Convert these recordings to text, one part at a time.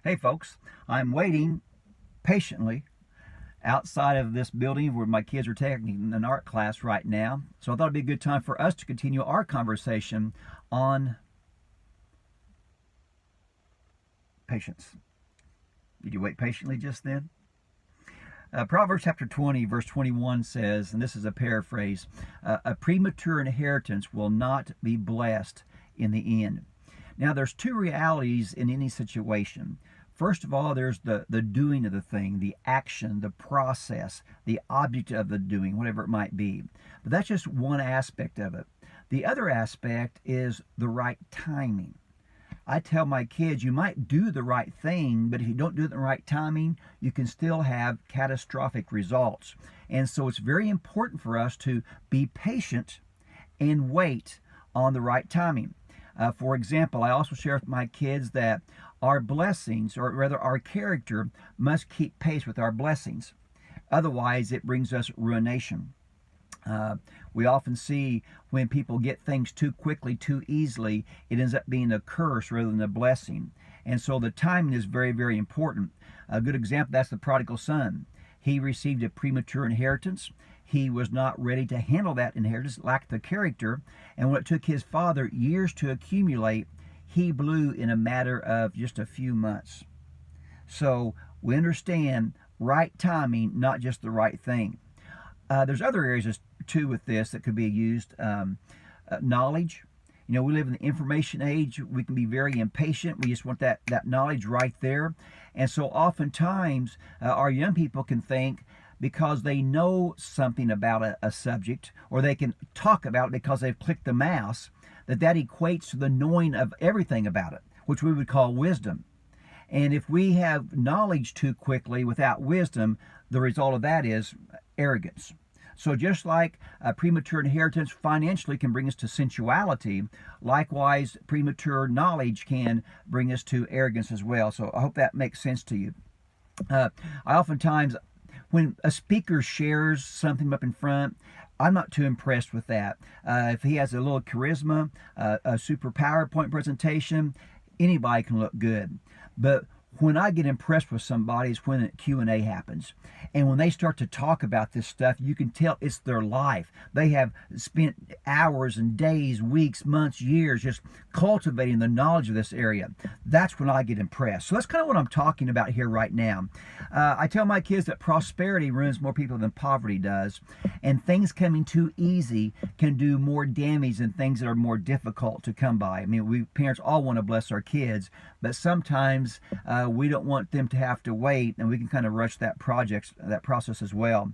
Hey folks, I'm waiting patiently outside of this building where my kids are taking an art class right now. So I thought it'd be a good time for us to continue our conversation on patience. Did you wait patiently just then? Proverbs chapter 20, verse 21 says, and this is a paraphrase, a premature inheritance will not be blessed in the end. Now, there's two realities in any situation. First of all, there's the doing of the thing, the action, the process, the object of the doing, whatever it might be. But that's just one aspect of it. The other aspect is the right timing. I tell my kids, you might do the right thing, but if you don't do it in the right timing, you can still have catastrophic results. And so it's very important for us to be patient and wait on the right timing. For example, I also share with my kids that our blessings, or rather our character, must keep pace with our blessings. Otherwise, it brings us ruination. We often see when people get things too quickly, too easily, it ends up being a curse rather than a blessing. And so the timing is very, very important. A good example, that's the prodigal son. He received a premature inheritance. He was not ready to handle that inheritance, lacked the character, and when it took his father years to accumulate, he blew in a matter of just a few months. So we understand right timing, not just the right thing. There's other areas too with this that could be used. Knowledge. You know, we live in the information age. We can be very impatient. We just want that knowledge right there. And so oftentimes our young people can think because they know something about a subject, or they can talk about it because they've clicked the mouse, that equates to the knowing of everything about it, which we would call wisdom. And if we have knowledge too quickly without wisdom, the result of that is arrogance. So just like a premature inheritance financially can bring us to sensuality, likewise premature knowledge can bring us to arrogance as well. So I hope that makes sense to you. I oftentimes, when a speaker shares something up in front, I'm not too impressed with that. If he has a little charisma, a super PowerPoint presentation, anybody can look good. But when I get impressed with somebody is when a Q&A happens. And when they start to talk about this stuff, you can tell it's their life. They have spent hours and days, weeks, months, years just cultivating the knowledge of this area. That's when I get impressed. So that's kind of what I'm talking about here right now. I tell my kids that prosperity ruins more people than poverty does. And things coming too easy can do more damage than things that are more difficult to come by. I mean, we parents all want to bless our kids, but sometimes we don't want them to have to wait, and we can kind of rush that process as well.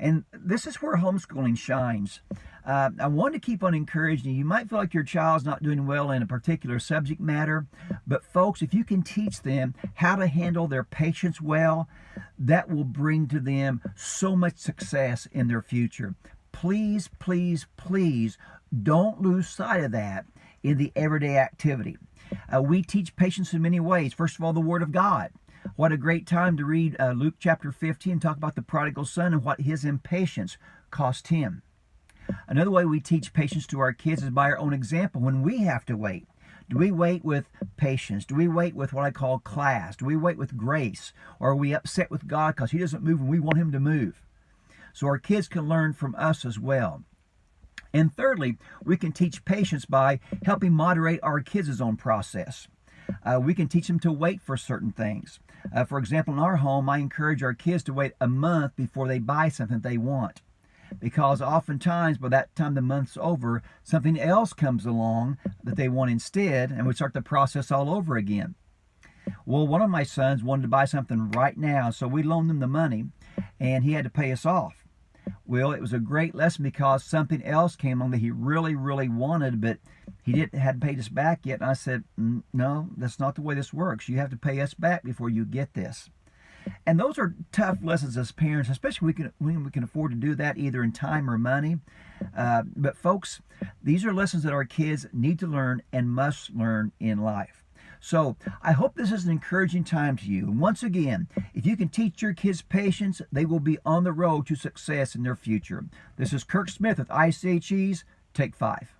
And this is where homeschooling shines. I want to keep on encouraging you. You might feel like your child's not doing well in a particular subject matter, but folks, if you can teach them how to handle their patience well, that will bring to them so much success in their future. Please, please, please don't lose sight of that in the everyday activity. We teach patience in many ways. First of all, the Word of God. What a great time to read Luke chapter 15 and talk about the prodigal son and what his impatience cost him. Another way we teach patience to our kids is by our own example. When we have to wait, do we wait with patience? Do we wait with what I call class? Do we wait with grace? Or are we upset with God because he doesn't move and we want him to move? So our kids can learn from us as well. And thirdly, we can teach patience by helping moderate our kids' own process. We can teach them to wait for certain things. For example, in our home, I encourage our kids to wait a month before they buy something they want. Because oftentimes, by that time the month's over, something else comes along that they want instead, and we start the process all over again. Well, one of my sons wanted to buy something right now, so we loaned him the money, and he had to pay us off. Well, it was a great lesson because something else came on that he really, really wanted, but he hadn't paid us back yet. And I said, no, that's not the way this works. You have to pay us back before you get this. And those are tough lessons as parents, especially when we can afford to do that either in time or money. But folks, these are lessons that our kids need to learn and must learn in life. So I hope this is an encouraging time to you. And once again, if you can teach your kids patience, they will be on the road to success in their future. This is Kirk Smith with ICHE's Take 5.